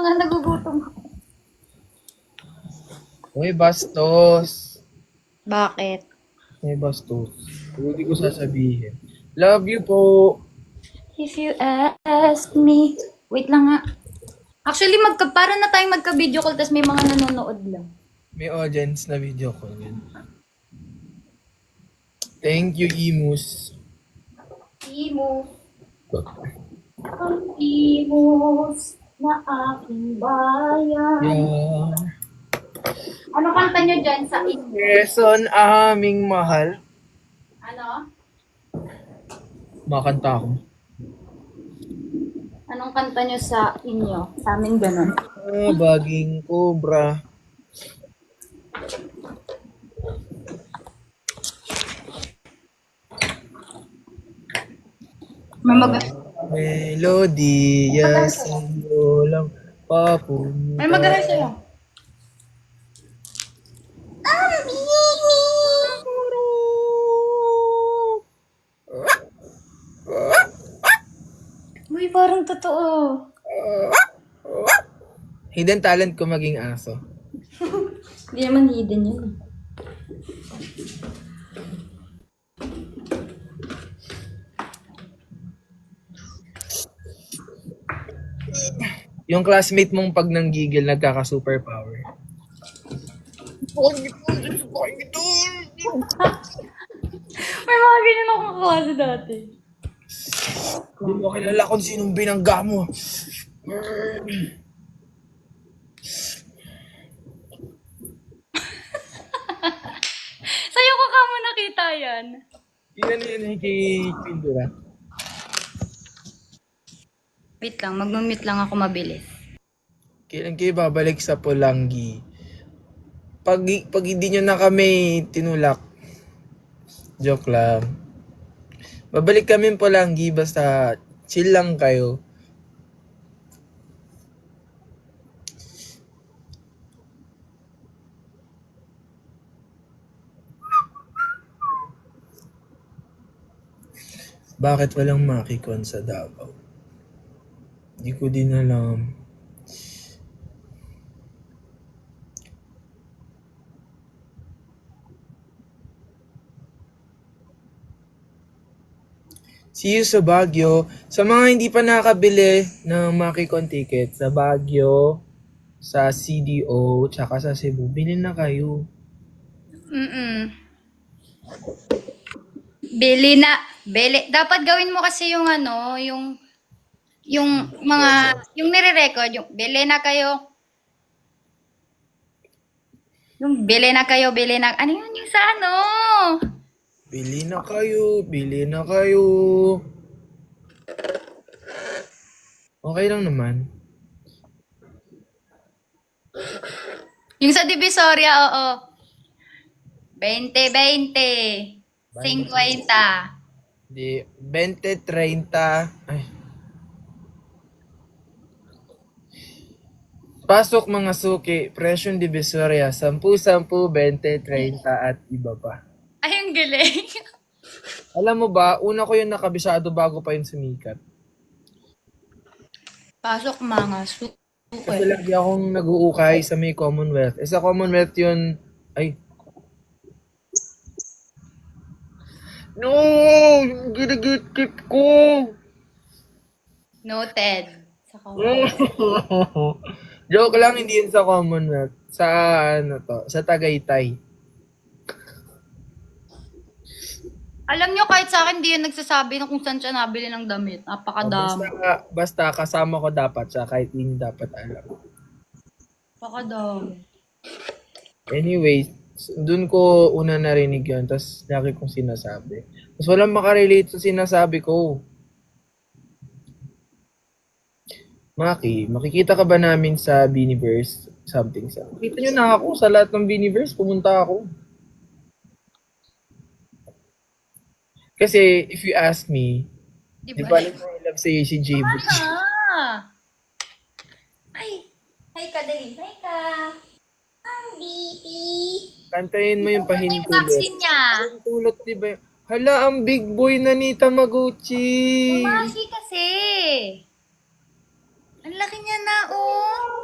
nga, nagugutom ako. Uy, bastos. Bakit? Uy, bastos. Hindi ko sasabihin. Love you po. If you ask me. Wait lang nga. Actually, para na tayong magka-video call, tas may mga nanonood lang. May audience na video ko yun. Thank you, Imus. Imus. Ang imus na aking bayan. Yeah. Ano kanta nyo dyan sa inyo? Quezon, aming mahal. Ano? Makanta ako. Anong kanta nyo sa inyo? Sa amin ganun. Baging cobra. May mag... Melody, yes, sa'yo lang papunta. May mag-aral sa'yo. Uy, parang totoo. Hidden talent ko maging aso. Hindi naman hidden yun. Yung classmate mong pag nanggigil, nagkaka-superpower. May mga ganyan akong kaklase dati. Hindi mo kilala kung sinong binangga mo. Sa'yo ko ka mo nakita yan. Yan kay Pindura. Wait lang, mag-mute lang ako mabilis. Kailan kayo babalik sa Pulangi? Pag hindi nyo na kami tinulak. Joke lang. Babalik kami Pulangi basta chill lang kayo. Bakit walang makikon sa Davao? Hindi ko din alam. See you sa Baguio. Sa mga hindi pa nakabili ng Makikon ticket sa Baguio, sa CDO, tsaka sa Cebu, bilhin na kayo. Bili na. Bili. Dapat gawin mo kasi yung ano, yung mga, yung nire-record, yung bili na kayo. Yung bili na kayo, bili na, ano yun yung sa ano? Bili na kayo, bili na kayo. Okay lang naman. Yung sa Divisoria, oo. 20, 50. Di, 20, 30. Ay. Pasok mga suki, presyong Divisoria, 10, 10, 20, 30 at iba pa. Ay, ang galing. Alam mo ba, una ko yung nakabisado bago pa yung sumikat. Pasok mga Kasi lagi akong nag-uukay sa may Commonwealth. Sa Commonwealth yun, ay. No! Yung ginagit ko! Noted. Sa Joke lang, hindi yun sa Commonwealth. Sa ano to, sa Tagaytay. Alam nyo, kahit sa akin, di yan nagsasabi na kung saan siya nabili ng damit. Napakadami. Basta kasama ko dapat siya kahit hindi dapat alam. Napakadami. Anyway, dun ko una narinig yun, tapos lagi kong sinasabi. Tapos walang makarelate sa sinasabi ko. Maki, makikita ka ba namin sa Biniverse? Something. Makita nyo na ako sa lahat ng Biniverse, pumunta ako. Kasi, if you ask me, di ba alam mo love sa'yo si J. Butch? Ay! Hi ka, dali. Hi ka! Ang baby! Kantayin mo yung pahintulot. Vaccine niya. Pahintulot, di ba? Hala, ang big boy na ni Tamagotchi. Umashi kasi. Ang laki niya na, oh.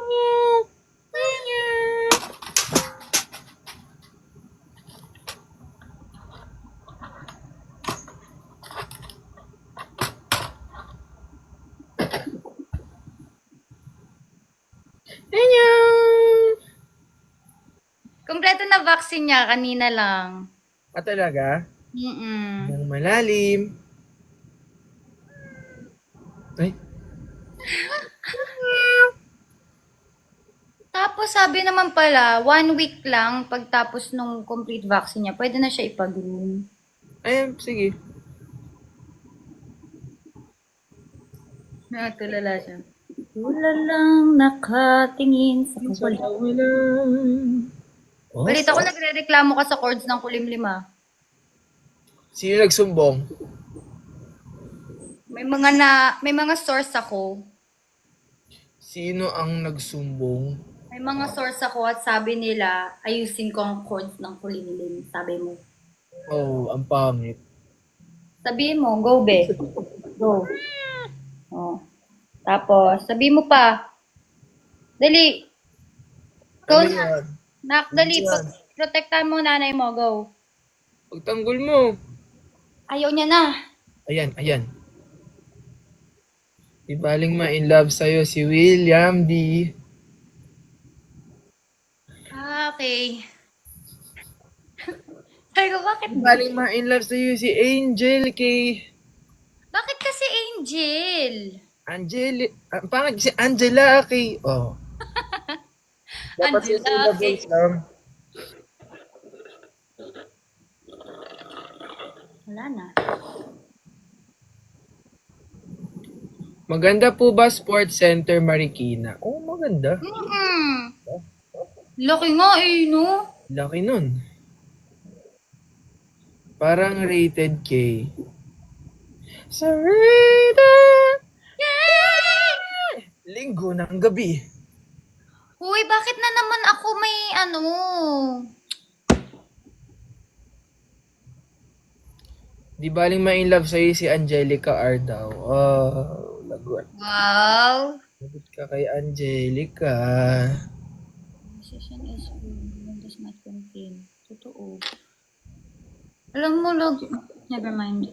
Annyeong! Kompleto na vaccine niya, kanina lang. Talaga? Mm-mm. Nang malalim. Ay, Tapos sabi naman pala, 1 week lang pagtapos nung complete vaccine niya, pwede na siya ipag-room. ayan, sige. Natulala siya. Wala lang nakatingin sa Sa kawalan. kawalan. Oh, Balita ko nagre-reklamo ka sa chords ng kulimlima. sino nagsumbong? May mga source ako. Sino ang nagsumbong? May mga source ako at sabi nila, ayusin ko ang chords ng kulimlim. Sabi mo. Oh, ang pangit. Sabihin mo, go be. Go. Oh. Tapos, sabi mo pa, dali. Go Ano na. yan? Nak, Ano dali. yan? Protektahan mo nanay mo. Go. Pagtanggol mo. Ayaw niya na. Ayan, ayan. Di baling ma-in love sa'yo si William D. Okay. Sabi ko, bakit? Di baling ma-in love sa'yo si Angel K. Bakit kasi Angel? Pangit si Angela K. Oh. Dapat si Angela, syllables lang. wala na. Maganda po ba Sports Center Marikina? Oh, maganda. Laki nga eh, no? Laki nun. Parang rated K. Sarita! Linggo ng gabi. Uy, bakit na naman ako may ano? Di baling ma-in love sa'yo si Angelica R daw. Oh, lagot. Wow. Lagot ka kay Angelica. Session is does not contain. Totoo. Alam mo, never mind.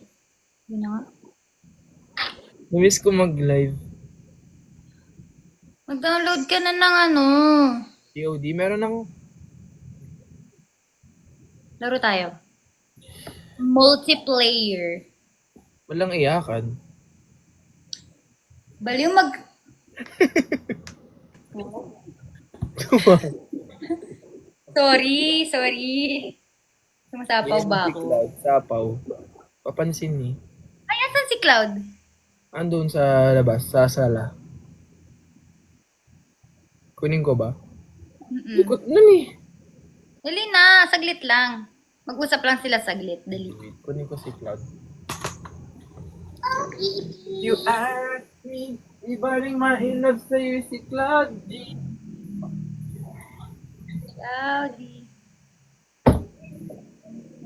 Yun na nga. Namiss ko mag-live. Mag-download ka na ng ano. COD, meron ako. Laro tayo. Multiplayer. Walang iyakan. Baliw Sorry. Sumasapaw ba Si ako? Cloud, sapaw. Papansin ni. Ay, asan si Cloud? Andun sa labas, sa sala. Kunin ko ba? Mm-mm. Ikot nun eh. Dali na, saglit lang. Mag-usap lang sila saglit. Dali. Wait, kunin ko si Cloud. You ask me, di ba rin ma-in-love sa'yo si Cloud? Cloudy.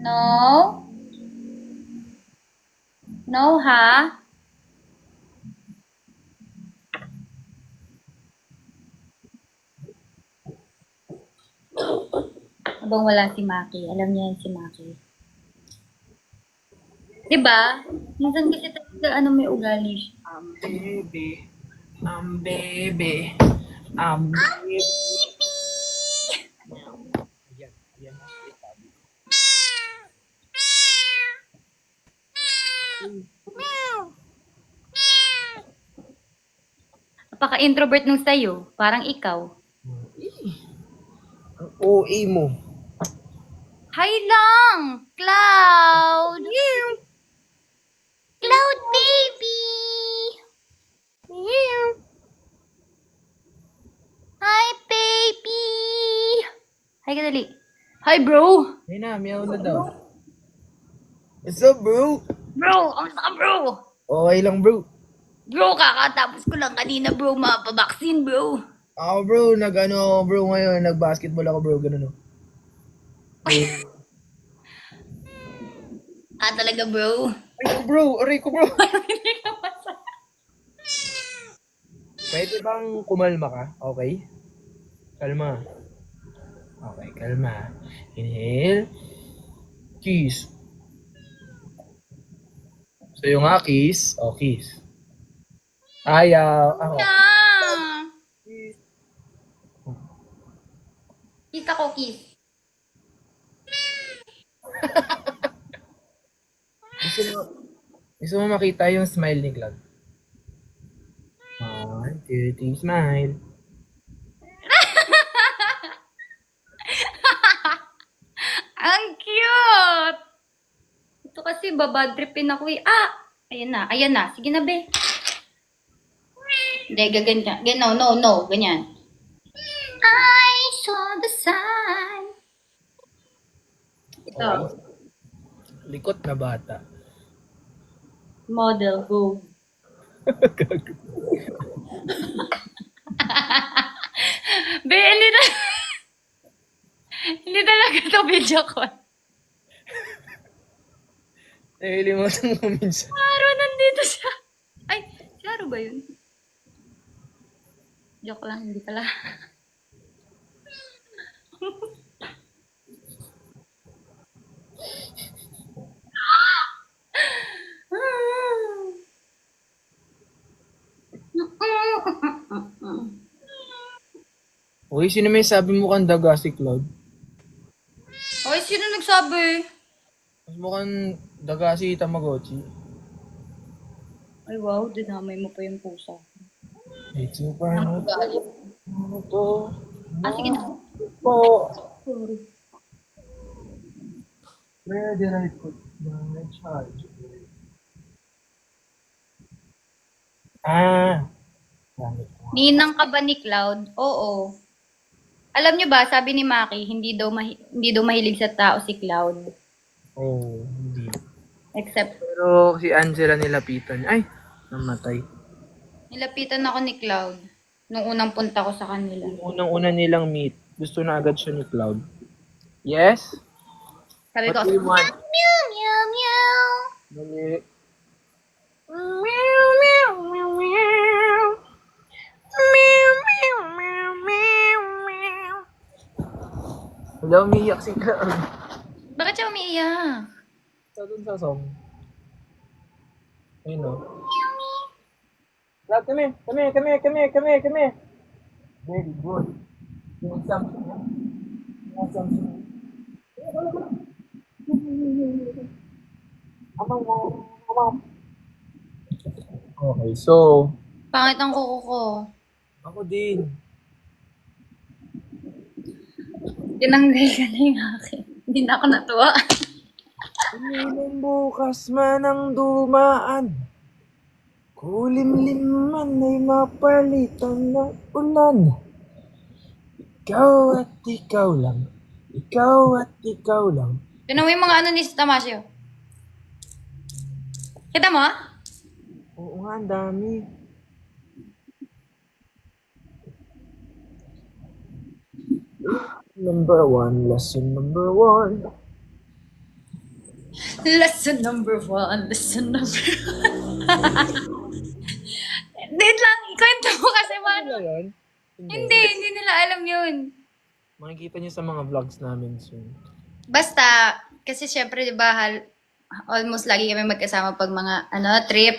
No? No, ha? Habang wala si Maki. Alam niya yan si Maki. Diba? Minsan kasi talaga may ugali siya. Baby, baby, baby. Ayan, ayan. Napaka-introvert nung sa'yo. Parang ikaw. Ang OA mo. Hi lang! Cloud! Cloud baby! Hi baby! Hi ka dali. Hi bro! Ayun na, meow na daw. What's up, bro? Bro! Kamusta ka bro? Okay lang, bro. Bro, kakatapos ko lang kanina bro, mapabaksin bro. Ako, bro, nag-ano, bro, ngayon, nag-basketball ako, bro, ganun, no. Talaga bro. Aray ko, bro. Pwede bang kumalma ka? Okay? Kalma. Okay, kalma. Inhale. Kiss. So, yung kiss. Oh, kiss. Ayaw. Ako. Ah! Kiss. Kiss ako, kiss. Gusto mo, gusto mo makita yung smile ni Cloud? 1, 2, 3, smile. Ang cute! Ito kasi babadripin ako eh. Ah! Ayan na, ayan na. Sige na, be. Hindi, gaganyan. No, no, no. Ganyan. I saw the sign. Ito. Okay. Likot na bata. Model, go. Be, hindi na. Hindi talaga ito video call. Nahilimutan mo minsan. Aro, nandito siya. Ay, si Aro ba yun? Joke lang, hindi pala. Uy, sino may sabi mo kang daga si Cloud? Ay, sino nagsabi? Mas mukhang daga si Tamagotchi. Ay, wow, dinamay mo pa yung pusa. It's super Ang galit. ano to? Ah, sige na. Po. Sorry. Where did I put my charger? Ah. Gamit ko. Ninang ka ba ni Cloud? Oo. Alam niyo ba, sabi ni Maki, hindi daw mahilig sa tao si Cloud. Oh, hindi. Except, Pero si Angela nilapitan. Ay, namatay. nilapitan ako ni Cloud nung unang punta ko sa kanila. Unang-una nilang meet, gusto na agad siya ni Cloud. Yes? Sabi ko, What do you want? meow, meow, meow. Mali. Meow, meow, meow, meow. Meow, meow, meow, meow, meow. Wala, umiiyak si Cloud. Bakit siya umiiyak? Sa dun sa song. Ayun o. Cloud, come here. Very good. You want something? You want something? Okay, so, Pangit ang kuko ko. ako din. Tinanggal ka na yung akin. Hindi na ako natuwa. Uminom bukas man ang dumaan. Kulimlim man ay mapalitan ng ulan. Ikaw at ikaw lang. Ikaw at ikaw lang. Tinan mo yung mga ano ni Tamasio. Kita mo? Oo nga, ang dami. Number one, lesson number one. Lesson number 1. Lesson number 1. Wait lang, ikwento mo kasi Ano mano. yun? Hindi nila alam yun. Makikita niyo sa mga vlogs namin soon. Basta, kasi syempre, di ba, almost lagi kami magkasama pag mga, trip.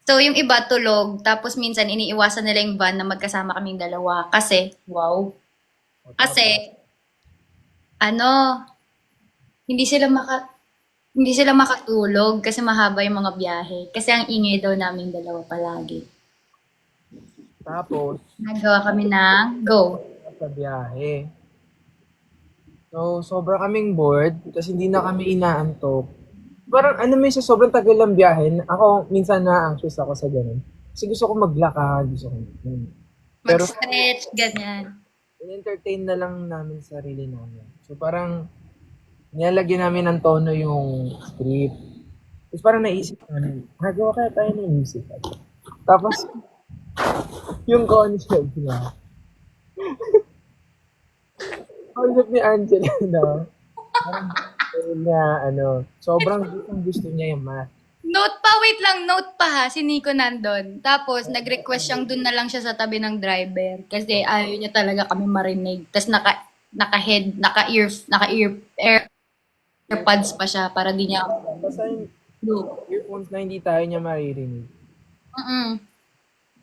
So, yung iba tulog, tapos minsan iniiwasan nila yung van na magkasama kaming dalawa. Kasi, wow. O, Kasi, hindi sila hindi sila makatulog kasi mahaba yung mga biyahe. Kasi ang ingay daw namin dalawa palagi. Tapos, Nagawa kami ng go. sa biyahe. So, sobra kaming bored kasi hindi na kami inaantok. Parang may sa sobrang tagal ng biyahe, ako minsan na-anxious ako sa ganun. Kasi gusto ko maglakad, gusto ko. Pero Mag-stretch, ganyan. in-entertain na lang namin sarili namin. So parang nilalagyan namin ng tono yung script. Tapos parang naisip namin, nagawa kaya tayo ng musical. Tapos, yung concept na, concept ni Angela na, parang sobrang gusto niya yung math. Note pa, wait lang, note pa ha, si Nico nandun. Tapos, nag-request siyang dun na lang siya sa tabi ng driver. Kasi ayaw niya talaga kami marinig. Tapos, airpods pa siya para di niya Basta yung no. earphones na hindi tayo niya maririnig. Mm-mm.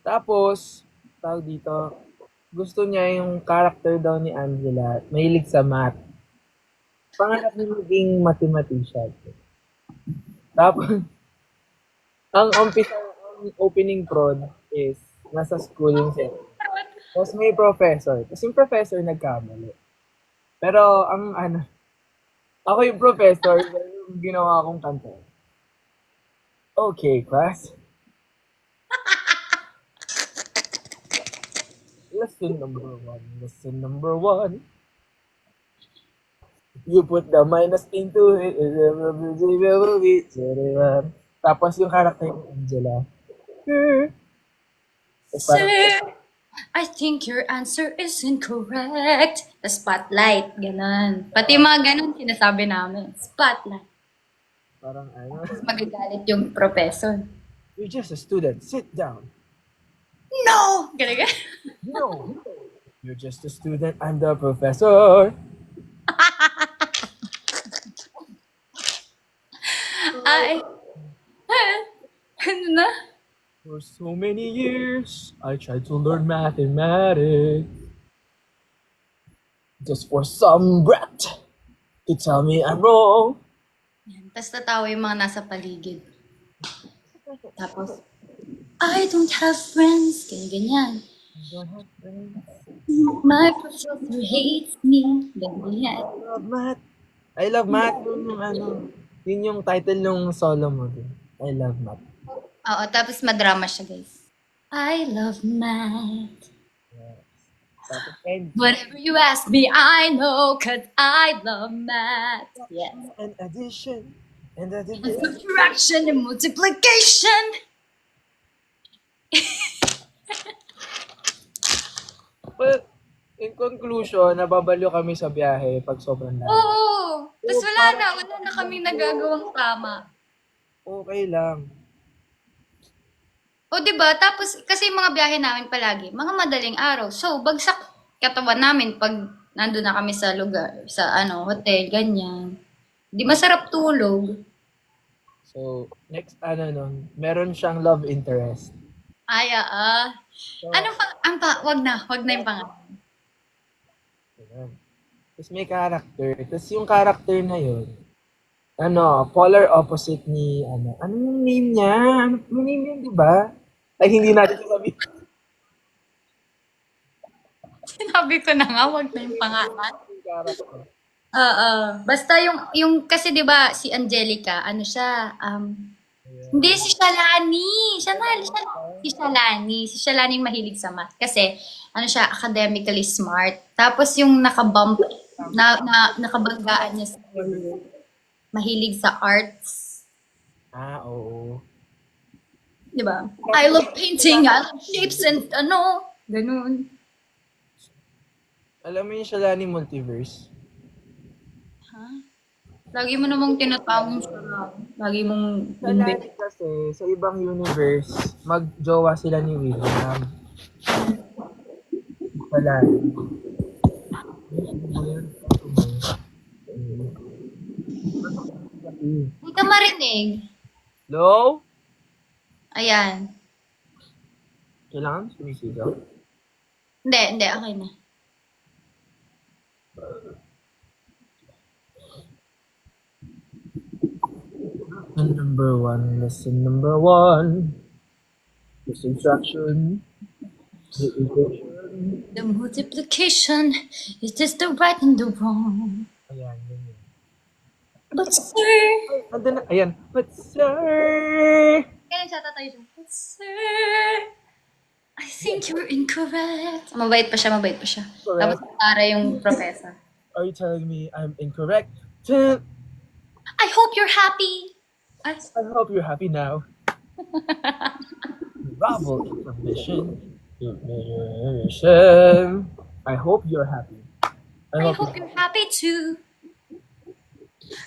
Tapos, tawag dito, gusto niya yung character daw ni Angela, mahilig sa math. Pangarap niya maging mathematician. Tapos, ang umpisa, ang opening prod is, nasa school yung set. Tapos may professor. Tapos yung professor nagkamali. Pero, ako yung professor, yung ginawa kong kanta. Okay, class. Lesson number one. Lesson number one. You put the minus into it. Tapos yung character ni Angela. Tapos Sir, parang, I think your answer is incorrect. The spotlight, ganun. Pati mga ganun sinasabi namin. Spotlight. parang ano, Magagalit yung professor. you're just a student. Sit down. No! Ganun. No. You're just a student. I'm the professor. Ay, ano na? For so many years, I tried to learn mathematics. Just for some brat to tell me I'm wrong. Tapos tatawa yung mga nasa paligid. Tapos, I don't have friends. Ganyan. My professor hates me. Ganyan. I love math. I love math. Yun yung title ng solo mo din. I love math. Oo, tapos madrama siya, guys. I love math. Tapos, and Whatever you ask me, I know, cause I love math. Yes. addition. And the division. Subtraction and multiplication. Well, in conclusion, nababaliw kami sa biyahe pag sobrang dami. Oo. Tapos wala na kami nagagawang tama. Okay lang. O, di ba? Tapos, kasi yung mga biyahe namin palagi, mga madaling araw. So, bagsak katawan namin pag nandun na kami sa lugar, sa hotel, ganyan. Di masarap tulog. So, next, meron siyang love interest. Ay, So, wag na yung pangalan. ayan. Tapos may character. Tapos yung character na yun, polar opposite ni, ano yung name niya? Ano yung name niya, di ba? Ay, hindi natin sasabihin. Sinabi ko na nga, wag na yung pangalan. Yung character. Oo. Basta kasi 'di ba si Angelica, ano siya, hindi si Shalani. Si Shalani yung mahilig sa math. Kasi, siya, academically smart. Tapos yung nakabump, nakabanggaan niya sa mahilig sa arts. Oo. Di ba? I love painting, I love shapes and ganun. Alam mo yung Shalani Multiverse? Lagi mo namang tinatawag siya. Lagi mong Shalani kasi, sa ibang universe, mag-jowa sila ni William. Shalani. Hindi ka marinig. Hello? Ayan. Kailangan sumisigaw? Hindi, okay na. Lesson number one. The subtraction. The equation. The multiplication, it is the right and the wrong. Ayan, yun. But sir... Andun na, ayan. But sir... Kaya nagsata tayo dyan. But sir... I think you're incorrect. Mabait pa siya. Correct. Tapos para yung professor. Are you telling me I'm incorrect? I hope you're happy. I hope you're happy now. Bravo, information. I hope you're happy. I hope you're happy too.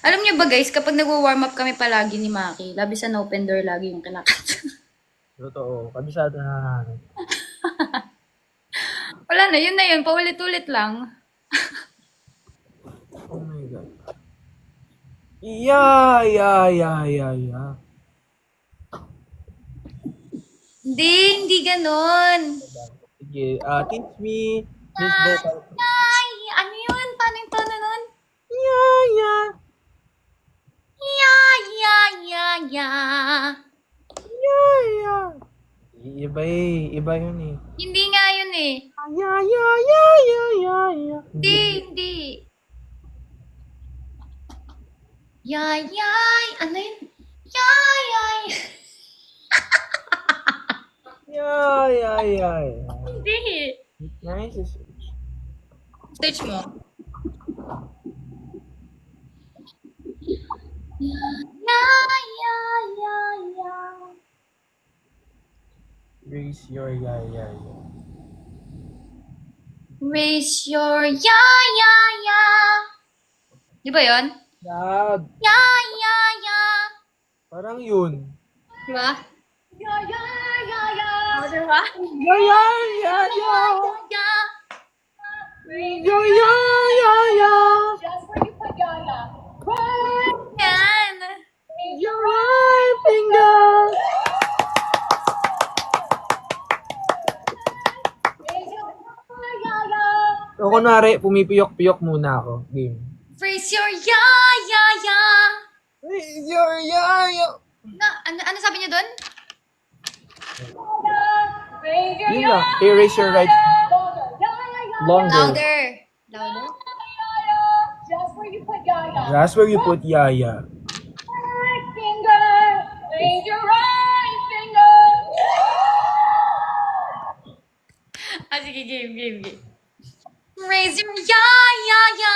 Alam niyo ba guys, kapag nagwo-warm up kami palagi ni Maki, labis sa open door lagi yung kinakanta. Totoo, kabisado na namin. Wala na yun. Paulit-ulit lang. Oh my God. Yeah. Hindi ganon. Sige, teach me this vocal. Ay, ano yun? Paano yung tono nun? Yeah, yeah, Ya, ya, ya, ya. yeah, yeah. Iba iba yun eh. Hindi nga yun eh. Yeah, yeah, yeah, yeah, yeah, yeah. Hindi, hindi. Yay, yay. Ano yun? Yay, yay. Yeah, yeah, yeah, yeah. Hindi. Nice. Search mo. Ya, ya, ya, ya. Raise your yeah, yeah, yeah. Raise your ya, ya, ya. Di ba yun? Loud. Ya, ya, ya. Parang yun. Di ba? Ya, ya, ya, ya. Di ba? Yeah, yeah, yeah, yeah. Ya. Yeah, yeah, yeah, yeah. Just where you put ya, ya. Yan. Your right finger. So, kunwari, pumipiyok-piyok muna ako. Game. Raise your ya, ya, ya. Raise your yeah, yeah. Ano sabi niyo doon? Yun lang. Erase your right. Longer. Louder. Louder? Just where you put yaya. That's where you put yaya. Right finger. Raise your right finger. Sige, game. Raise your ya, ya, ya.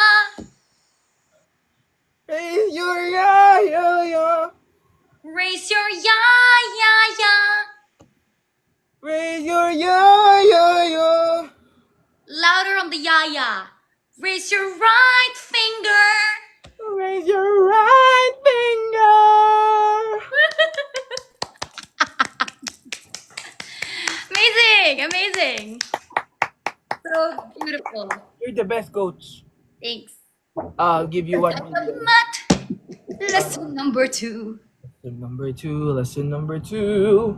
Raise your yeah, yeah, yeah. Raise your ya, ya, ya. Raise your yeah, yeah, yeah. Louder on the ya, ya. Raise your right finger. Raise your right finger. Amazing. So beautiful. You're the best coach. Thanks. I'll give you 1 million. Mat. Lesson number 2. Lesson number two.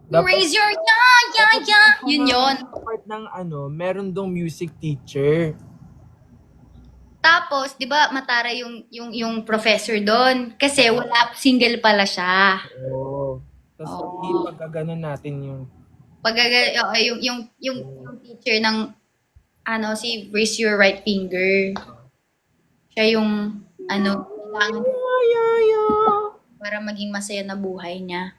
Raise your ya, ya, ya. Yun. Part ng meron dong music teacher. Tapos, 'di ba, matara yung professor doon kasi wala single pala siya. Oo. Tapos pagkaganon natin yung Yung teacher ng si Raise Your Right Finger. Siya yung kailangan para maging masaya na buhay niya.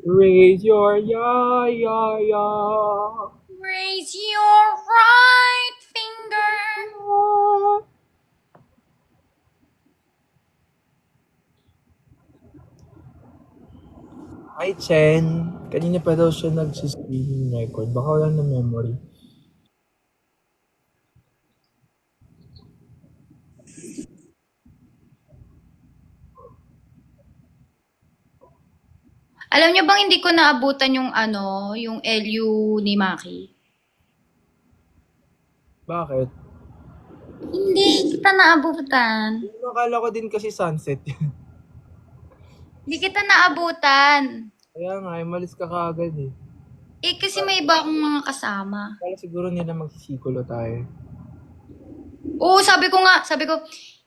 raise your yeah, yeah, yeah. Raise your right finger. Hi, Chen. Kanina pa daw siya nag-screen record. Baka wala na memory. Alam niyo bang hindi ko naabutan yung yung LU ni Maki? Bakit? Hindi kita naabutan. Akala ko din kasi sunset. Hindi kita naabutan. Kaya nga, malis ka kaagad eh. Kasi may iba akong mga kasama. Kala siguro nila magsisikulo tayo. Oo, sabi ko,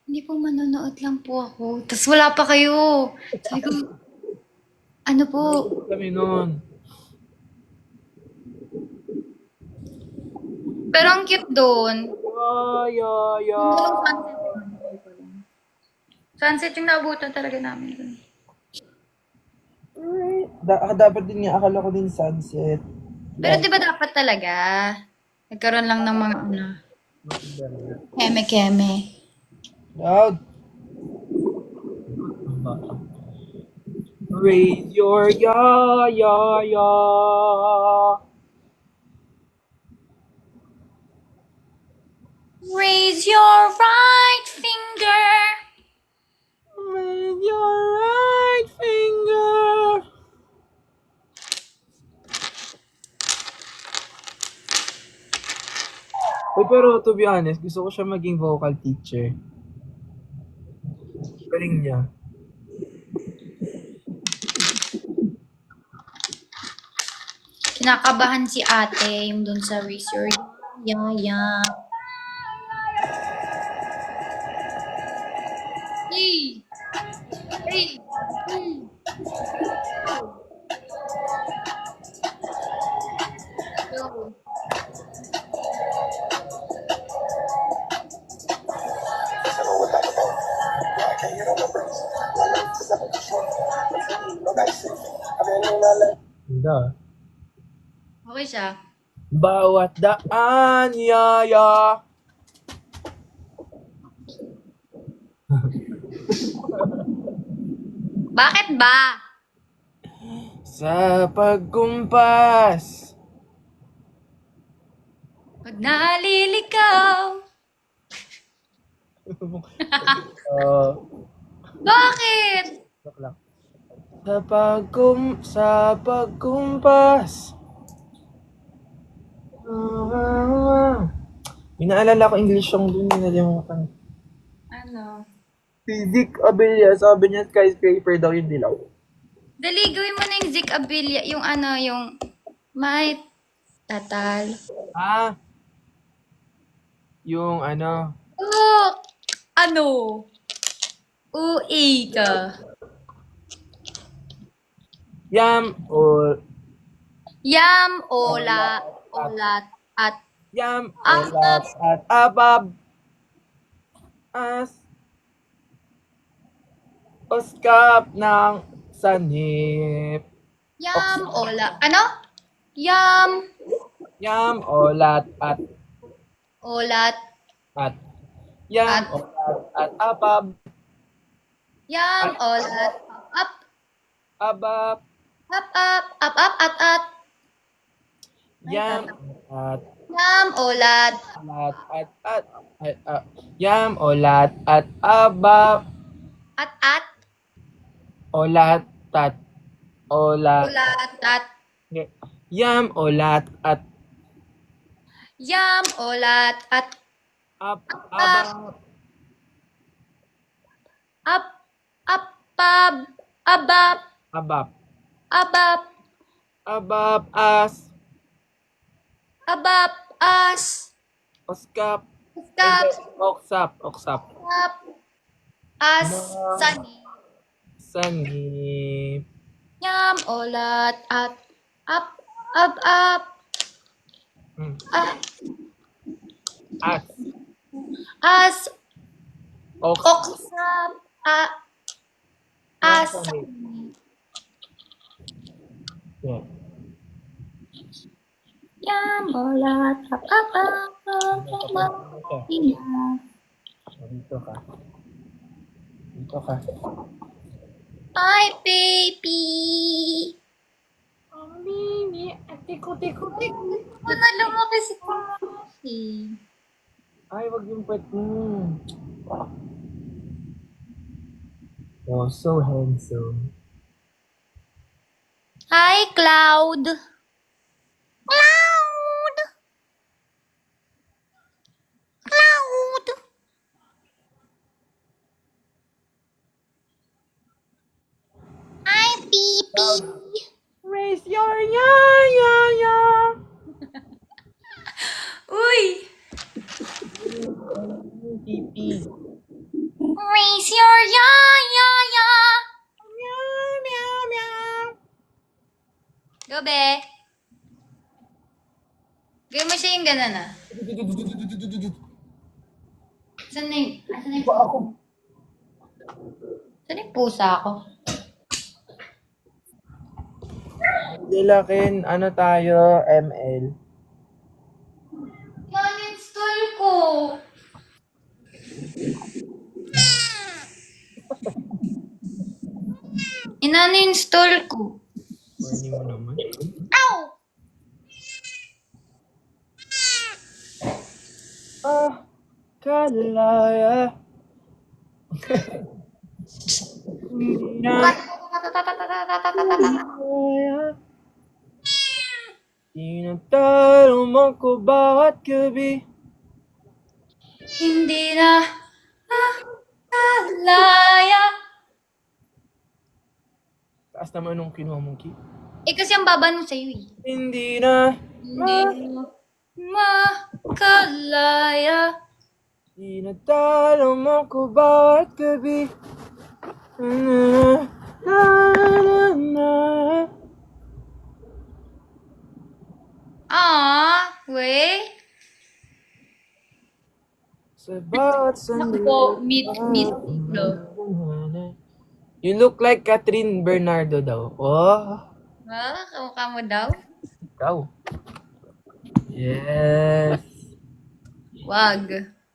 hindi po manonood lang po ako. Tapos wala pa kayo. Sabi ko, ano po? Kami noon. Pero ang cute doon. Yeah. Sunset yung naabutan talaga namin doon. Dapat din nga, akala ko din sunset. Pero di ba dapat talaga? Nagkaroon lang ng mga keme-keme. Loud. Raise your yeah, yeah, yeah. Raise your right finger. Raise your right finger. Pero to be honest, gusto ko siya maging vocal teacher. Galing niya. Kinakabahan si ate yung dun sa Raise Your Yaya. Hey! Hey! Hmm. Go. Ganda. Okay siya. Bawat daan, yaya. Bakit ba? Sa pagkumpas. Pag nalilikaw. Uh, Bakit? joke lang. Sa pagkumpas. May naalala ko English song dun, nalimutan. Ano? Si Zeke Abella, sabi niya skyscraper daw yung dilaw. Dali, gawin mo na yung Zik Abilia. Yung ano, yung may tatal. Ah, yung ano, Oh! Ano? Ui ka. yam or Yam, ola, olat, at yam abab. olat at abab as oskap ng sanhip. Yam, ola. Ano? Yam, Yam olat olat, at yam at olat at abab yam, olat, up, abab at. May yam tatal. at Yam, olat, olat yam olat at abab at, olat at olat olat, at. yam olat at Yam, olat, at. ab Up, abab up, apab, abab, abab abab, abab as abab, as, oskap skap, oksap skap, as, na sani. sanhip. Yam, olat, at, up, Hmm. ah, As as, oks oksap, na as, sanhip. Yeah. yam, olat, Dito ka. Dito ka. Hi, baby. Ang mini at tiko-tiko-tiko. Ano lumaki si Kumashi? Ay, wag yung pet mo. Oh, so handsome. Hi, Cloud. Cloud. Cloud. Hi, Pipi. Raise your ya ya ya. Uy. Pipi. Raise your ya, ya, ya. Meow meow meow. Go, be. Gawin mo siya yung gano'n, ah. Saan na yung, saan na yung, Ako. saan yung pusa ko? Dilakin, ano tayo, ML. Uninstall ko. Ina-install ko. Warning mo naman. Ow! Ah, kalaya. Hindi na kaya. Tinatalo mo ko bawat gabi. Hindi na kalaya. Taas naman nung kinuha mong key. Eh, kasi ang baba nung sa'yo eh. Hindi na. Hindi mo makalaya. Tinatalo mo ko bawat gabi. Na, na, na, na. We. Sa bawat sandali. Ako, meet Flo. You look like Catherine Bernardo daw. Oh, Kamukha mo daw? ikaw. Yes. Wag.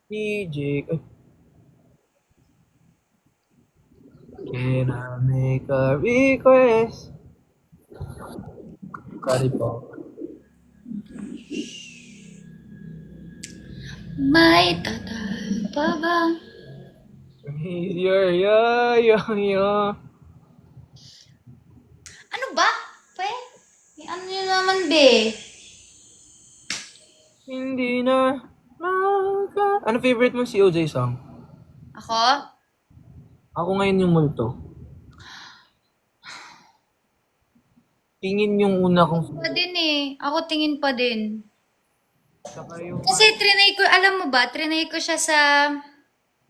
PJ. Ay, can I make a request? Sorry po. May tatal pa ba? Yo. Ano ba? Ano yun naman, be? Hindi na Ano favorite mo si OJ song? Ako? Ako ngayon yung multo. Tingin yung una kong Pa din eh. Ako tingin pa din. saka yung Kasi trinay ko, alam mo ba, trinay ko siya sa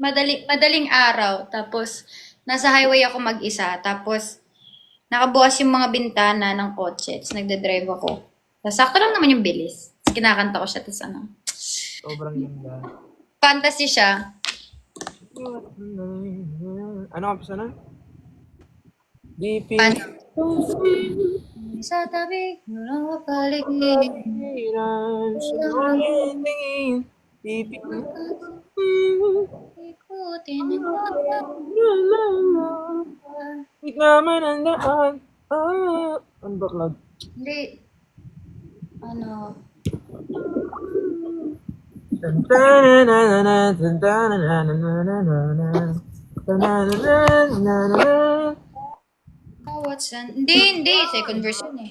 madaling araw. Tapos, nasa highway ako mag-isa. Tapos, nakabukas yung mga bintana ng kotse. Tapos, nagde-drive ako. Tapos, sakto lang naman yung bilis. Tapos, kinakanta ko siya. Tapos, sobrang ganda. fantasy siya. Ano ang pisa na? Deep Pan- in sa tabi, walang kapaligid. tingin. Deep in Ikutin Wait naman ang daan. Ano ba, Cloud? Hindi. Ano? Hindi. Second verse yun eh.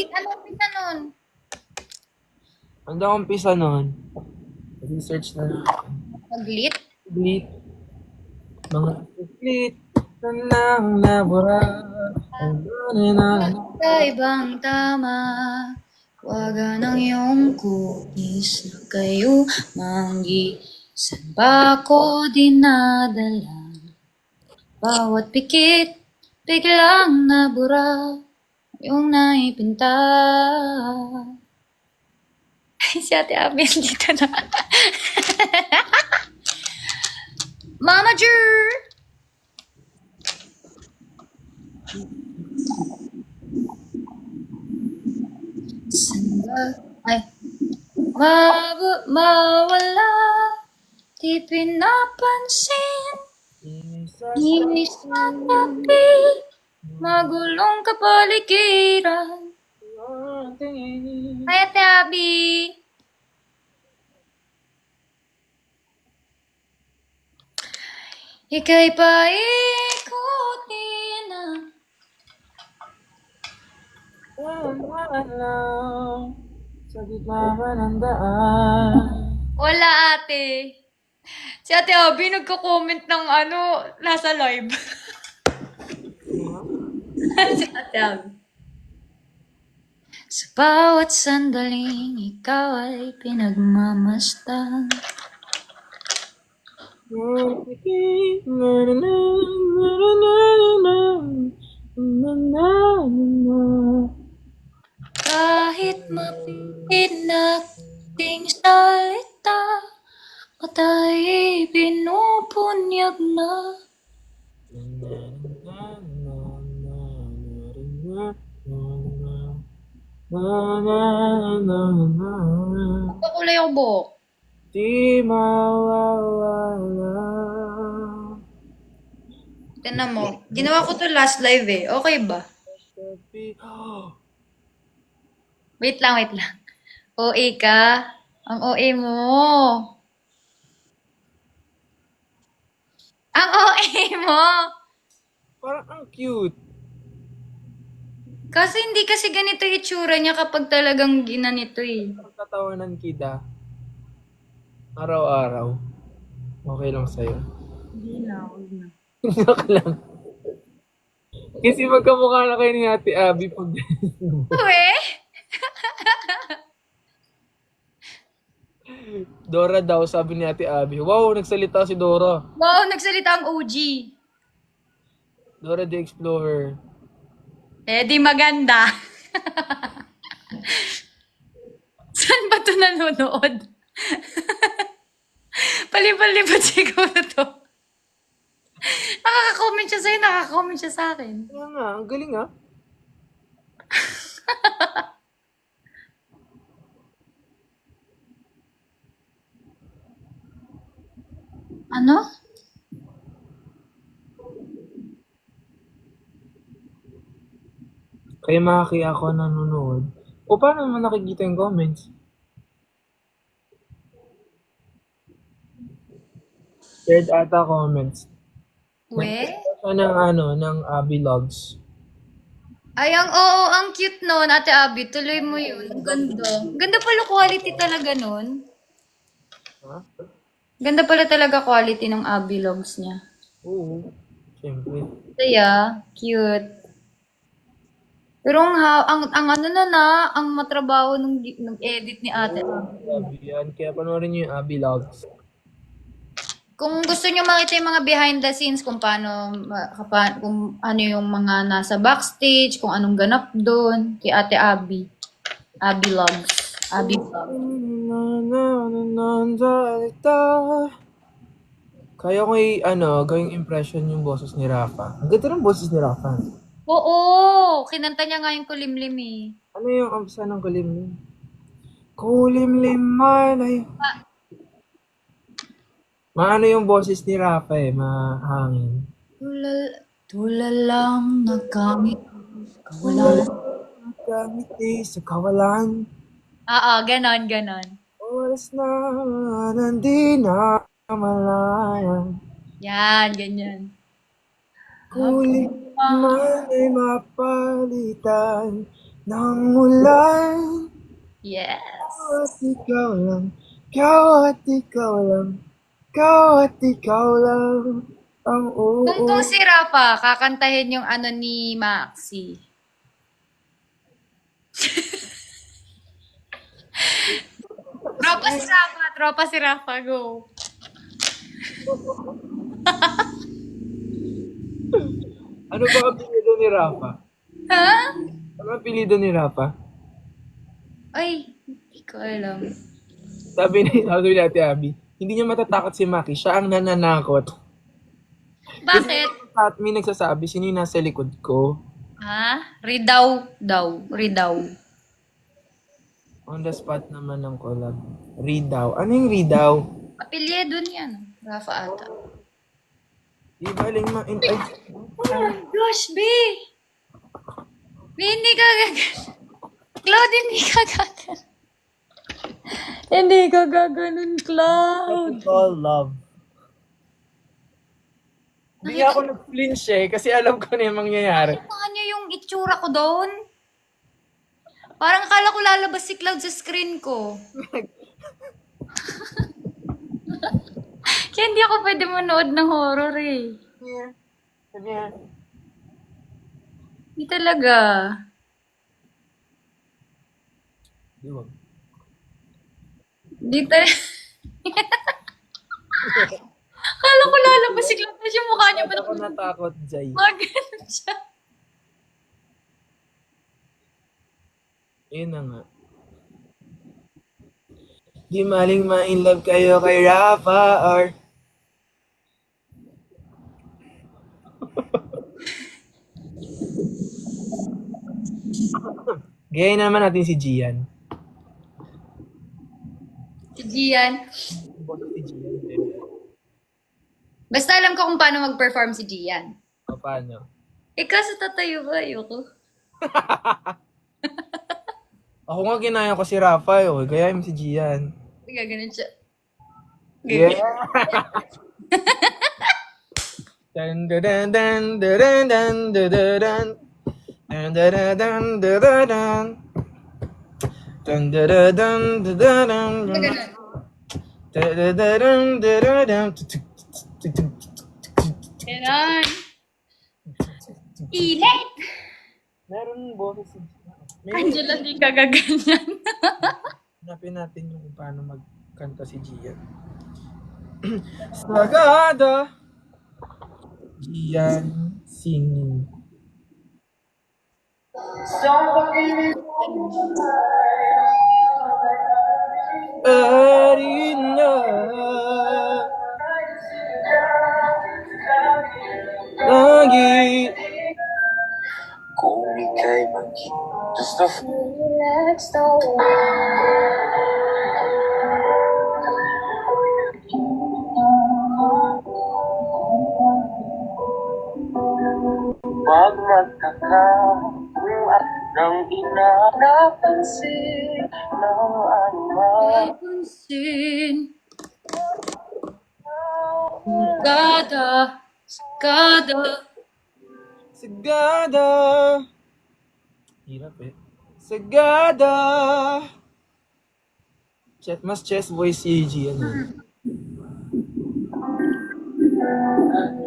Ano pita nun? Ang daw umpisa nun. Research na natin. Paglit? Split. Mga split. Tanang nabura. Ibang tama. Waga ng iyong kutis na kayo manggi. Saan ba ako dinadala? Bawat pikit, biglang nabura. Yung naipinta. Si Ate Abel dito na. Mama Jer! Sanda, ay, mawala, di pinapansin, inis na tabi, magulong kapaligiran. Ay, Ate Abby! Ika'y paikutin na. Sa gitna ba ng daan? Wala, ate. Si Ate Abby nagko-comment ng nasa live. Si Ate Abby. Sa bawat sandaling ikaw ay pinagmamastan. Kahit mapit na ating salita, mata'y pinupunyag na. Pakulay ako buhok. Di mawawala. Tignan mo. Ginawa ko to last live eh. Okay ba? Wait lang. OA ka? Ang OA mo. Ang OA mo! Parang ang cute. Kasi hindi kasi ganito yung itsura niya kapag talagang ginanito eh. Pagtatawanan kita. Araw-araw. Okay lang sa'yo. Hindi na, huwag na. Joke lang. Kasi magkamukha na kayo ni Ate Abby pag... Uwe? Dora daw, sabi ni Ate Abby. Wow, nagsalita si Dora. Wow, nagsalita ang OG. Dora the Explorer. Eh, di maganda. Saan ba ito nanonood? Palibad-libad siguro to. Nakaka-comment siya sa'yo, nakaka-comment siya sa akin. Kaya nga, ang galing ah. Ano? Kaya Maki ako nanonood. O paano naman nakikita yung comments? Shared ata comments. We? Siya ng ng Abby Logs. Ay, oo, ang cute nun, Ate Abby. Tuloy mo yun. Ang ganda. Ganda pala quality talaga nun. Ha? Ganda pala talaga quality ng Abby logs niya. Oo. Siyempre. Kaya, cute. Pero ang ano ang matrabaho nung edit ni Ate Abby. Abby yan. Kaya panoorin niyo yung Abby Logs. Kung gusto niyo makita yung mga behind the scenes, kung kung ano yung mga nasa backstage, kung anong ganap doon, kay Ate Abby. Abby logs. Abby vlog. Kaya ko gawing impression yung boses ni Rafa. Ang ganda ng boses ni Rafa. Oo, kinanta niya nga yung kulimlim eh. Ano yung absa ng kulimlim? Kulimlim man ay... Maano yung boses ni Rafa eh, mahangin. Tulalang nagkamit. Wala. Nagkamiti sa kawalan. Oo, ganon. Oras na nandi na malayan. Yan, ganyan. Kulit man ay mapalitan ng ulan. Yes. At ikaw lang, ikaw at ikaw lang, ikaw at ikaw lang ang Kung si Rafa, kakantahin yung ano ni Maxi. Tropa si Rafa, go. Ano ba ang apelido ni Rafa? Ha? Ano ang apelido ni Rafa? Ay, hindi ko alam. Sabi ni Ate Abby, hindi niya matatakot si Maki, siya ang nananakot. Bakit? At may nagsasabi, sino yung nasa likod ko? Ha? Ridaw daw. Ridaw. On the spot naman ng collab. Ridaw. Ano yung Ridaw? Apelyido niyan. Rafa ata. Di baling ay, Oh my gosh, B! B, hindi ka gaganon. Cloud, hindi ka gaganon. Hindi ka gaganon, Cloud. it's all love. Hindi nga ako nag-flinch eh, kasi alam ko na yung mangyayari. Nakita niyo yung itsura ko doon? Parang akala ko lalabas si Cloud sa screen ko. Kaya hindi ako pwede manood ng horror eh. Sabi niya, Hindi talaga. di wag. Hindi talaga. Akala ko lalabas si Cloud. Tapos yung mukha niya pa Ako natakot, Jay. Maganon siya. Yun na nga. Di maling ma-inlove kayo kay Rafa or... Gayahin naman natin si Gian. Si Gian. Si Gian. Basta alam ko kung paano mag-perform si Gian. O, paano? Eh, kaso tatayo ba? Ayoko. Ako nga ginaya ko si Rafa eh. Gayahin mo si Gian. Gaganon siya. Yeah! Dun dun dun dun dun dun dun dun dun. Dun dun dun dun dun dun dun. Dun dun dun dun dun dun dun. Gaganon. Dadadadam, dadadam, tutuk, tutuk, Ganon. Init! meron boses si may Angela, di ka gaganyan. hanapin natin yung kung paano magkanta si Gian. Sagada Gian singing. Arina lagi. Kung ika'y maging just a Relax, don't wag magtaka kung nang ina napansin ng anuman. Pansin. Gada. Gada. Sagada. Hirap eh. Sagada. Mas chest voice si Gian.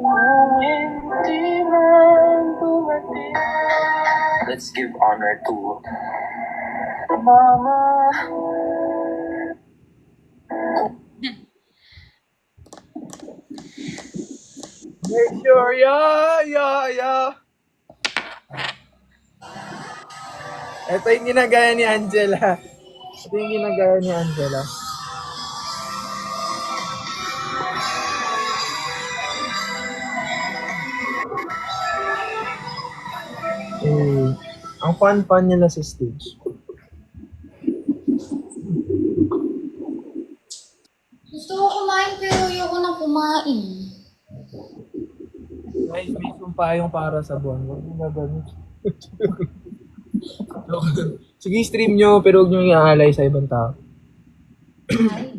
Kung hindi man dumating, let's give honor to Mama. Make sure, yeah. Ito yung ginagaya ni Angela. Ito yung ginagaya ni Angela. Ang fun nila sa stage. Gusto ko kumain pero ayoko na kumain. Guys, may sumpayong para sa buwan. Huwag nyo gagawin. Sige, stream nyo, pero huwag nyo iaalay sa ibang tao. Ay.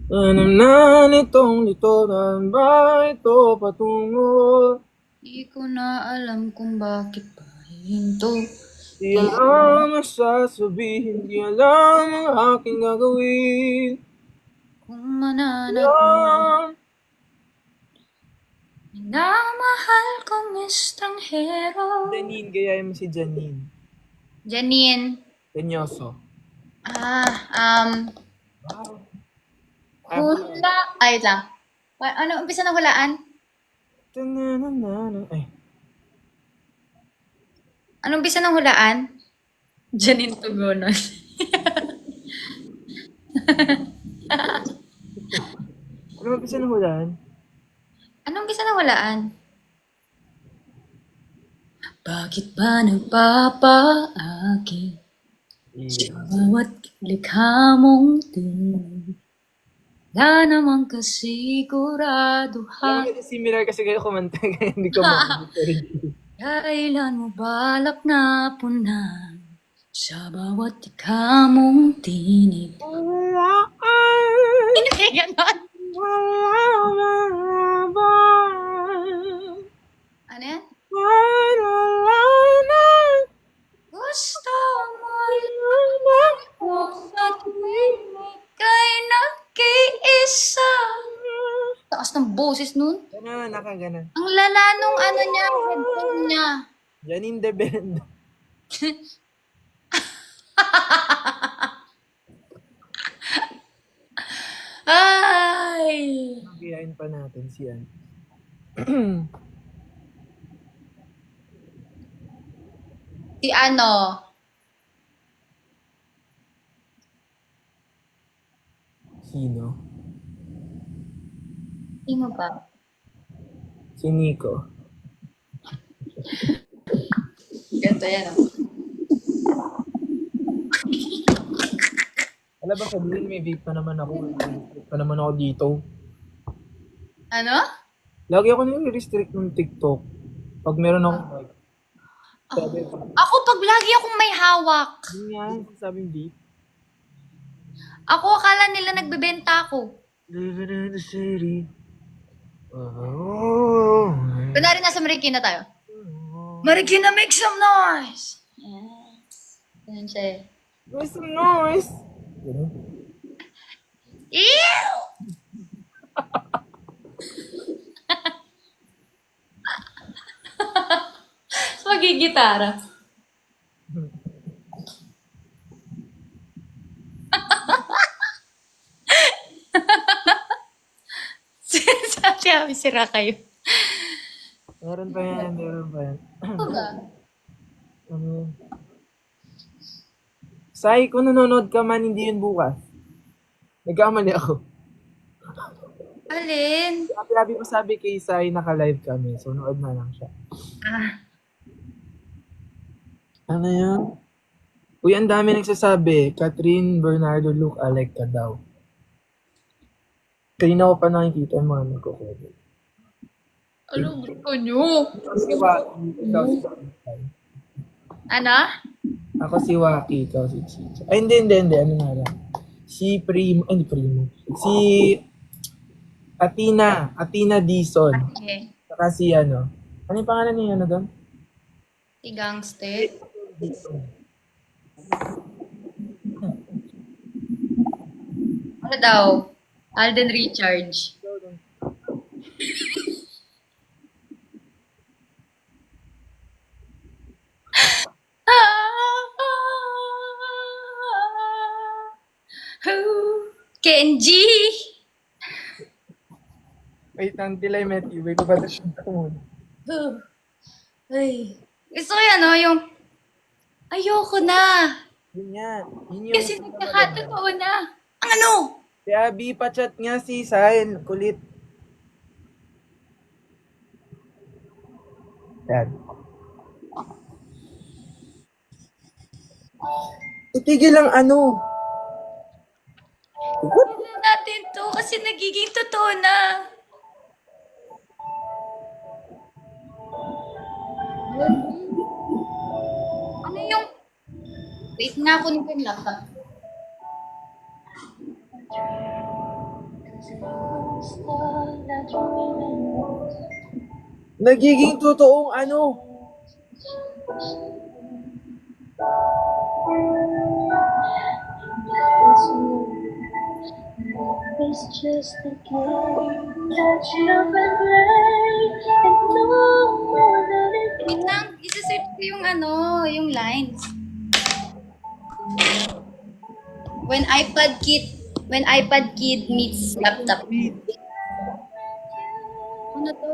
Anam na nitong litonan ba ito patungo? Di ko na alam kung bakit pa hinto. Di alam ang sasabihin, di alam ang aking gagawin. Kung mananag Yan. minamahal kong estranghero. Janine, gayahin mo si Janine. Janine. Tenyoso. Hula. Ay, lang. Ano, umpisa ng hulaan? Ay, Anong umpisa ng hulaan? Janine Tugonon. ano ba bisa ng hulaan? Anong umpisa ng hulaan? Bakit ba nagpapaagi sa bawat likha mong tingin? Wala namang kasiguraduhan. Similar kasi kayo kumanta, kaya hindi ko ma-differentiate. Kailan mo balak na punan sa bawat likha mong tinig? Hindi kaya ganon. Ano yan? Gusto mo lang sa tuwing ika'y nag-iisa. Taas ng boses nun. Ganun, nakaganon. Ang lala nung ano niya, headphone niya. Janine de Bend. Ay! Gayahin pa natin si Ann. Si ano? Sino? Sino ba? Si Nico. Ganto yan oh. Alam ba sabihin, may vape pa naman ako. May vape pa naman ako dito. Ano? Lagi ako nire-restrict ng TikTok. Pag meron akong mic. Sabi ko, Ako pag lagi akong may hawak. yun nga, sabing vape. Ako akala nila nagbebenta ako. Living in the city. Oh. Kunwari nasa Marikina tayo. Marikina, make some noise! Yeah. Yan siya eh. Guys, noise! Ganun. Ew! Magigitara. Sabi, sira kayo. Meron pa yan, meron pa yan. Ano ba? Ano yun? Sai, kung nanonood ka man, hindi yun bukas. Nagkamali ako. Alin? Sabi ko sabi kay Sai, naka-live kami. So, nood na lang siya. Ah, Ano yun? Uy, ang dami nagsasabi. Catherine Bernardo look alike ka daw. Kanina ko pa nakikita yung mga nagko-comment. ano gusto nyo? Si Waki, ikaw si Sai. Ano? Ako si Waki, ikaw si Chicho. Ay, hindi. Ano nga lang? Si Primo, ay, hindi Primo. Si Atina Dison. Okay. Saka si ano. Ano yung pangalan niya ano doon? Si Gangster. Dison. Ano daw? Alden Recharge. Kenji! Wait, until I met you. Wait, papatasyon ko muna. Ay. Gusto ko yan, no? Yung, ayoko na. Yun yan. Yun yung Kasi nagkakatotoo na. Ang ano? Si Abby, pa-chat nga si Sain. Kulit. Yan. Itigil lang ano. Ano natin to? Kasi nagiging totoo na. Ano yung... Wait nga, kunin ko yung laptop. Nagiging totoong ano. It's just a game that you've been playing, and no more than it Wait lang, isa-search ko yung ano, yung lines. When iPad kid meets laptop. Ano to?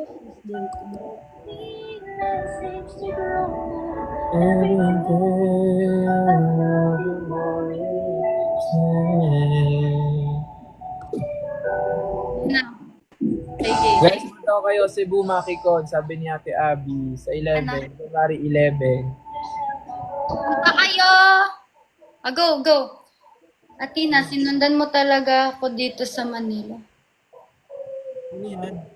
seems to grow. Every day, every morning. Na. Sige. Guys, punta ko kayo Cebu Makikon, sabi ni Ate Abby, sa 11, February 11. Punta kayo! Go. Atina, sinundan mo talaga ako dito sa Manila. Ano yan?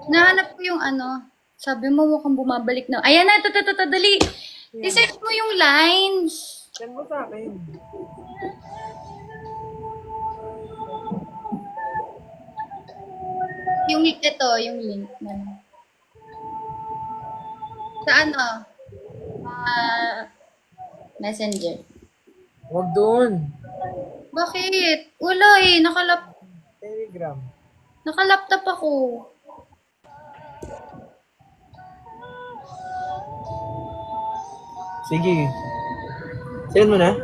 Nahanap ko yung ano. Sabi mo mukhang bumabalik na. Ayan na, ito, dali. I-search mo yung lines. Send mo sa akin. Yung ito, yung link na. Sa ano? Messenger. Huwag doon. Bakit? Wala eh. Telegram. Nakalaptop ako. Sige. Send mo na?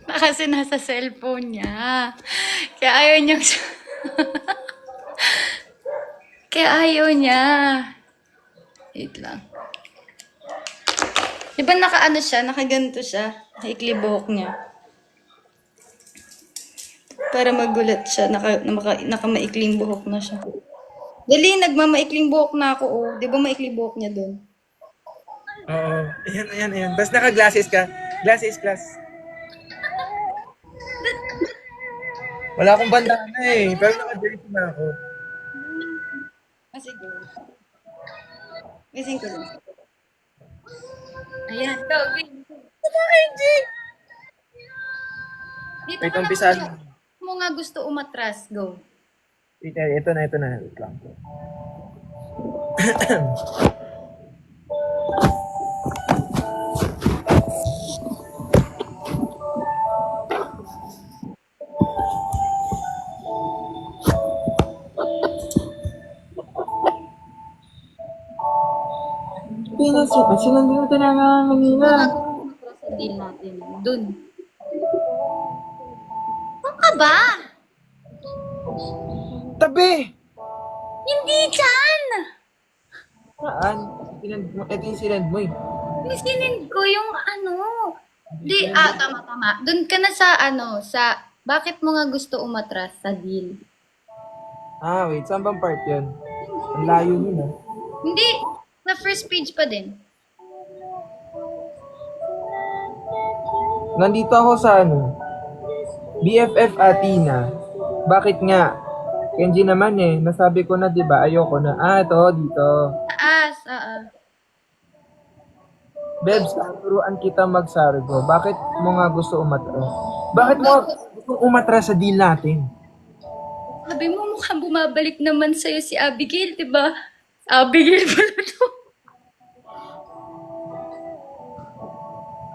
Kasi nasa cellphone niya. Kaya ayaw niyang... Kaya ayaw niya. Wait lang. Di ba nakaano siya? Nakaganto siya. Naikli buhok niya. Para magulat siya. Nakamaikling buhok na siya. Dali, nagmamaikling buhok na ako. Oh. Di ba maikli buhok niya doon? Oo. Ayan. Basta naka-glasses ka. Glasses. Wala akong bandana eh. Pero naka-jersey na ako. Ah, sige. Gising ko lang. Ayan. Go. Dito Wait, ka na. umpisahan. Mo nga gusto umatras. Go. Ito na. Wait lang. Sinandun na talaga kanina. Sa deal natin. Dun. Saan ka ba? Tabi! Hindi dyan! Saan? Ito yung sinand mo eh. Misinin ko yung ano. Tama. Dun ka na sa bakit mo nga gusto umatras sa deal? Wait. Saan bang part yun? Ang layo nun ah. Hindi. Sa first page pa din. Nandito ako sa BFF Athena. Bakit nga? Kenji naman eh. Nasabi ko na 'di ba? Ayoko na. Ito dito. Taas. Bebs, turuan kita magsargo. Bakit mo nga gusto umatras? Bakit mo nga gusto umatras sa deal natin? Sabi mo mukhang bumabalik naman sa'yo si Abigail, di ba? Abigail pala to.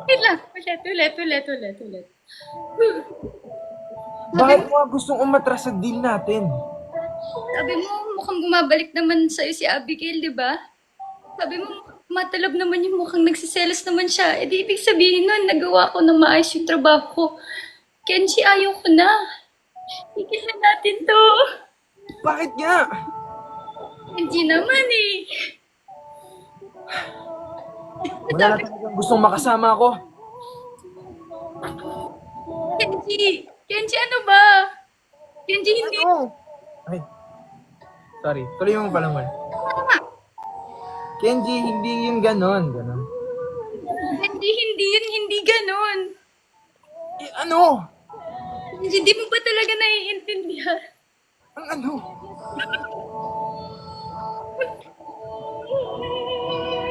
Wait lang. Ulit. Bakit mo nga gustong umatras sa deal natin? Sabi mo mukhang bumabalik naman sa'yo si Abigail, di ba? Sabi mo matalab naman yung mukhang nagsiselos naman siya. Eh di ibig sabihin nun, nagawa ko ng maayos yung trabaho ko. Kenji, ayaw ko na. Tigil na natin to. Bakit nga? Kenji naman eh. Wala na talagang gustong makasama ako. Kenji ano ba? Kenji hindi. Ay. Sorry. Tuloy mo pala man. Kenji, hindi yung ganon. Kenji, hindi ganon. Eh, ano? Kenji, di mo ba talaga naiintindihan? Ang ano?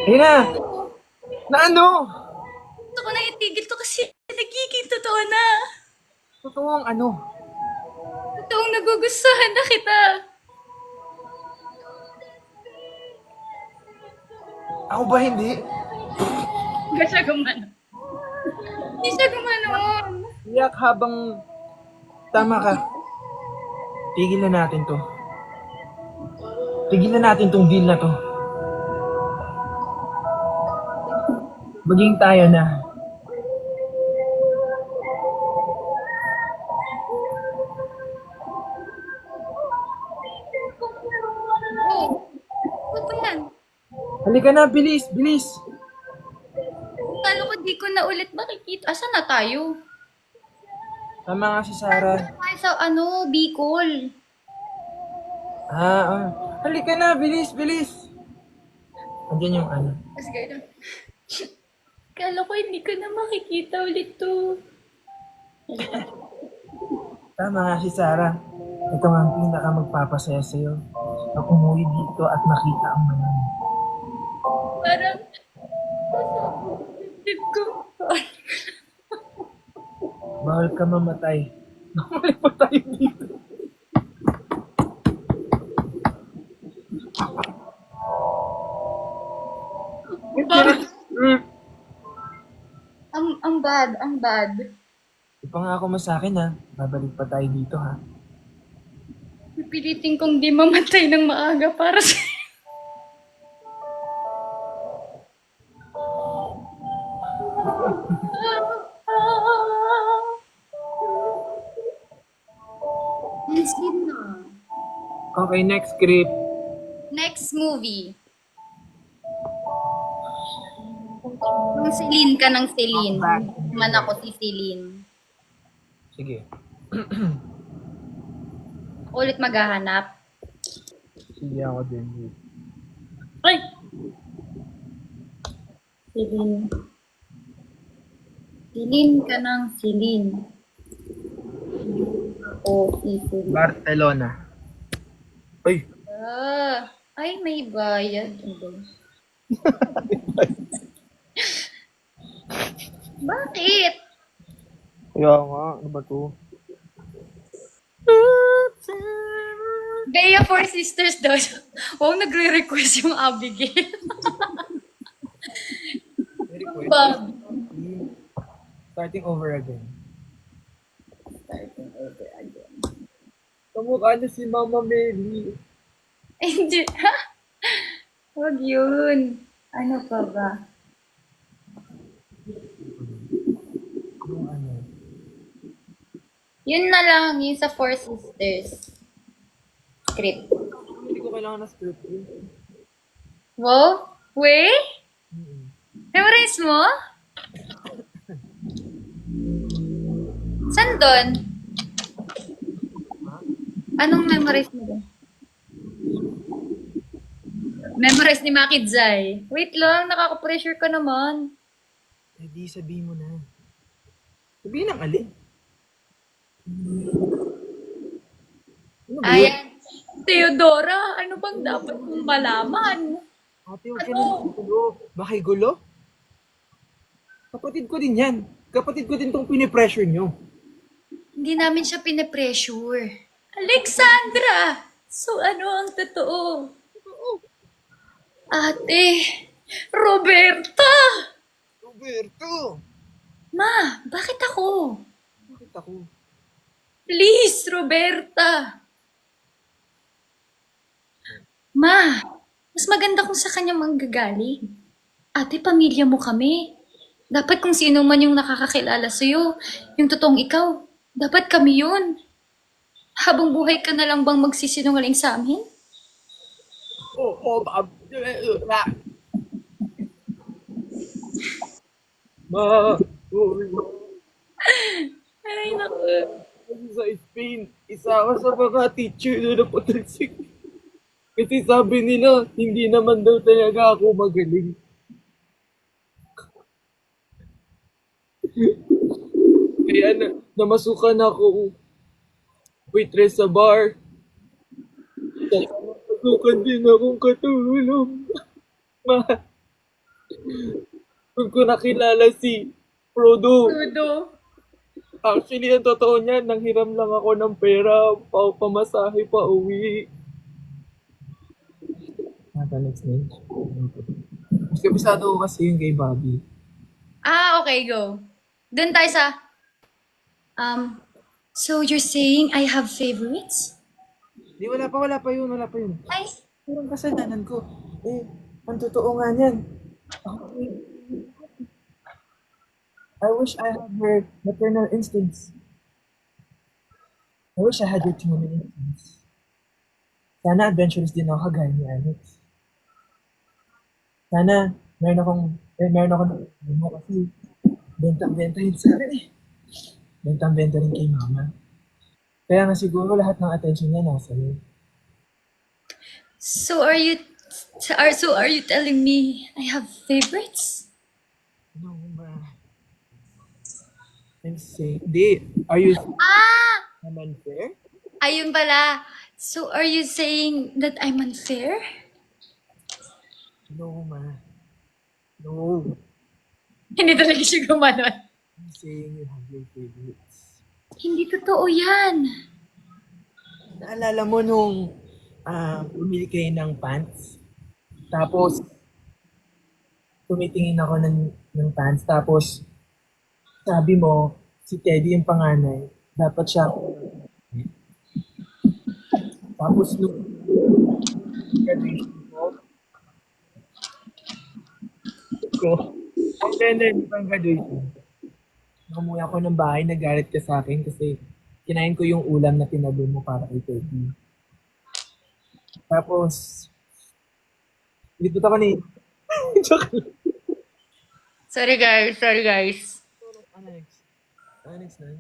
Ayun na! Na ano? Gusto ko na itigil to kasi nagiging totoo na. Totoo ang ano? Totoong nagugustuhan na kita. Ako ba hindi? Hindi siya gumano. Hindi siya gumanon. Iyak habang tama ka. Tigilan natin to. Tigilan natin tong deal na to. Maging tayo na. Oh, ano ba yan? Halika na, bilis, bilis. Kala ko di ko na ulit makikita. Asa na tayo? Tama nga si Sarah. Tayo sa Bicol. Halika na, bilis, bilis. Andiyan yung ano. Mas gano'n. Kala ko hindi ko na makikita ulit to. Tama nga si Sarah. Ito nga ang pinaka magpapasaya sa'yo. Na umuwi dito at makita ang manan. Parang, tip ko. Bawal ka mamatay. Namali pa tayo dito. Ang bad. Ipangako mo sa akin ha. Babalik pa tayo dito ha. Pipilitin kong di mamatay ng maaga para sa... Isip na. Okay, next script. Next movie. Yung Celine ka ng Celine. Man ako si Celine. Sige. Ulit maghahanap. Sige ako din. Ay! Celine. Celine ka ng Celine. O si Celine. Barcelona. Uy, Ay, may bayad. Bakit? kaya nga. Ano ba to? Bea Four Sisters daw. Wow, nagre-request yung Abigail. Very Yung quick. Bob. Starting over again. Kamukha na si Mama Mary. Hindi. Huwag yun. Ano pa ba? Yung ano. Yun na lang, yung sa Four Sisters. Script. Hindi ko kailangan na script yun. Wow? We? Mm-mm. Memorize mo? Saan doon? Anong memorize mo doon? Memorize ni Maki Zai. Wait lang, nakaka-pressure ka naman. Eh di sabihin mo na. Sabihin ng alin. Ano ba yun? Ayan. Theodora, ano bang dapat mong malaman? Ate, huwag ka na gulo. Bakit gulo? Kapatid ko din yan. Kapatid ko din tong pinipressure nyo. Hindi namin siya pinapressure. Alexandra! So ano ang totoo? Ate, Roberta! Roberto! Ma, bakit ako? Bakit ako? Please, Roberta! Ma, mas maganda kung sa kanya manggagaling. Ate, pamilya mo kami. Dapat kung sino man yung nakakakilala sa'yo, yung totoong ikaw, dapat kami yun. Habang buhay ka na lang bang magsisinungaling sa amin? Oo, Bob. Ma, Ay, naku. kasi sa Spain, isa ako sa mga teacher na napatalsik. Kasi sabi nila, hindi naman daw talaga ako magaling. Kaya namasukan ako waitress sa bar. Namasukan din akong katulong. Ma, kung ko nakilala si Frodo. Tudo. Actually, ang totoo niyan, nanghiram lang ako ng pera, pamasahe pa uwi. Next name. Mas kabisado ko kasi yung kay Bobby. Ah, okay, go. Doon tayo sa, so you're saying I have favorites? Di, wala pa yun. Ay, Parang kasalanan ko. Eh, ang totoo nga niyan. I wish I had her maternal instincts. I wish I had your human instincts. Sana adventurous din ako kagaya ni Alex. Sana meron akong mo kasi bentang-benta yun sa akin eh. Bentang-benta rin kay mama. Kaya nga siguro lahat ng attention niya nasa iyo. so are you telling me I have favorites? No, ma. I'm saying, di, are you Ah, unfair? ayun pala. So are you saying that I'm unfair? No, ma. No. Hindi talaga siya gumanon. I'm saying you have your favorites. Hindi totoo yan. Naalala mo nung bumili kayo ng pants? Tapos, tumitingin ako ng pants. Tapos, sabi mo, si Teddy yung panganay. Dapat siya. Tapos, nung graduation ko, and then, yung graduation, umuwi ako ng bahay, nagalit ka sa akin kasi kinain ko yung ulam na tinabi mo para kay Teddy. Tapos, lipat ako ni... Joke lang. Sorry guys. Ano next? Ano next na?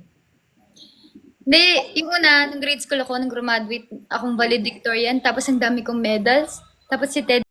Hindi, yung una, nung grade school ako, nung graduate akong valedictorian, tapos ang dami kong medals. Tapos si Ted